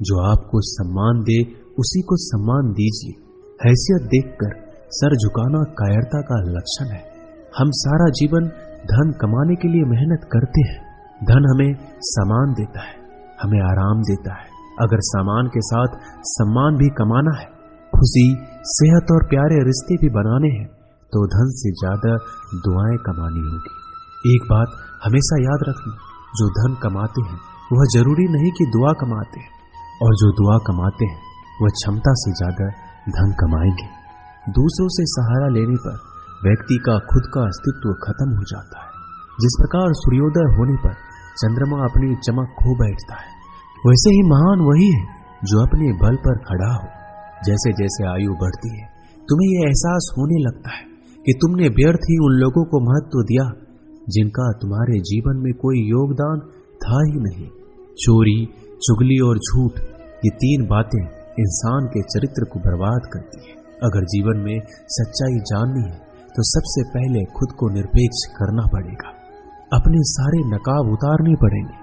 जो आपको सम्मान दे उसी को सम्मान दीजिए। हैसियत देखकर सर झुकाना कायरता का लक्षण है। हम सारा जीवन धन कमाने के लिए मेहनत करते हैं। धन हमें सामान देता है, हमें आराम देता है। अगर सामान के साथ सम्मान भी कमाना है, खुशी, सेहत और प्यारे रिश्ते भी बनाने हैं, तो धन से ज्यादा दुआएं कमानी होगी। एक बात हमेशा याद रखना, जो धन कमाते हैं वह जरूरी नहीं कि दुआ कमाते हैं, और जो दुआ कमाते हैं वह क्षमता से ज्यादा धन कमाएंगे। दूसरों से सहारा लेने पर व्यक्ति का खुद का अस्तित्व खत्म हो जाता है। जिस प्रकार सूर्योदय होने पर चंद्रमा अपनी चमक खो बैठता है, वैसे ही महान वही है जो अपने बल पर खड़ा हो। जैसे जैसे आयु बढ़ती है, तुम्हें यह एहसास होने लगता है कि तुमने व्यर्थ ही उन लोगों को महत्व दिया जिनका तुम्हारे जीवन में कोई योगदान था ही नहीं। चोरी, चुगली और झूठ, ये तीन बातें इंसान के चरित्र को बर्बाद करती है। अगर जीवन में सच्चाई जाननी है तो सबसे पहले खुद को निरपेक्ष करना पड़ेगा। अपने सारे नकाब उतारने पड़ेंगे,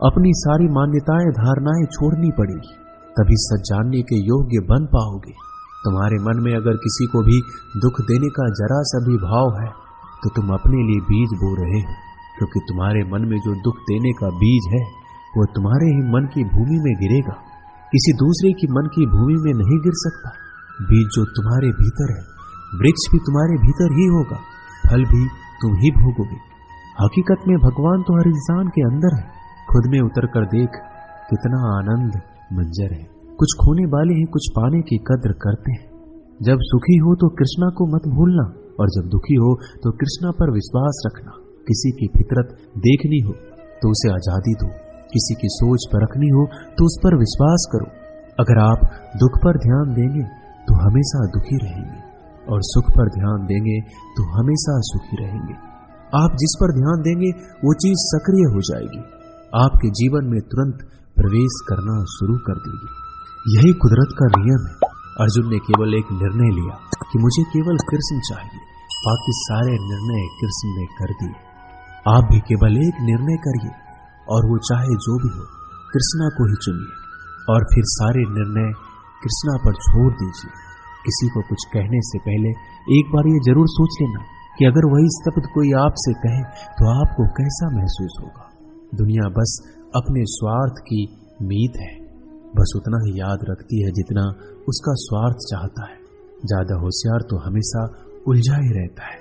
अपनी सारी मान्यताएं धारणाएं छोड़नी पड़ेगी, तभी सच जानने के योग्य बन पाओगे। तुम्हारे मन में अगर किसी को भी दुख देने का जरा सा भी भाव है तो तुम अपने लिए बीज बो रहे हो, क्योंकि तुम्हारे मन में जो दुख देने का बीज है वो तुम्हारे ही मन की भूमि में गिरेगा, किसी दूसरे की मन की भूमि में नहीं गिर सकता। बीज जो तुम्हारे भीतर है, वृक्ष भी तुम्हारे भीतर ही होगा, फल भी तुम ही भोगोगे। हकीकत में भगवान तो हर इंसान के अंदर है। खुद में उतर कर देख, कितना आनंद मंजर है। कुछ खोने वाले ही कुछ पाने की कद्र करते हैं। जब सुखी हो तो कृष्णा को मत भूलना, और जब दुखी हो तो कृष्णा पर विश्वास रखना। किसी की फितरत देखनी हो तो उसे आजादी दो, किसी की सोच परखनी हो तो उस पर विश्वास करो। अगर आप दुख पर ध्यान देंगे तो हमेशा दुखी रहेंगे, और सुख पर ध्यान देंगे तो हमेशा सुखी रहेंगे। आप जिस पर ध्यान देंगे वो चीज सक्रिय हो जाएगी, आपके जीवन में तुरंत प्रवेश करना शुरू कर देगी। यही कुदरत का नियम है। अर्जुन ने केवल एक निर्णय लिया कि मुझे केवल कृष्ण चाहिए, बाकी सारे निर्णय कृष्ण ने कर दिए। आप भी केवल एक निर्णय करिए, और वो चाहे जो भी हो, कृष्णा को ही चुनिए, और फिर सारे निर्णय कृष्णा पर छोड़ दीजिए। किसी को कुछ कहने से पहले एक बार ये जरूर सोच लेना कि अगर वही शब्द कोई आपसे कहे तो आपको कैसा महसूस होगा। दुनिया बस अपने स्वार्थ की मीत है, बस उतना ही याद रखती है जितना उसका स्वार्थ चाहता है। ज्यादा होशियार तो हमेशा उलझा ही रहता है।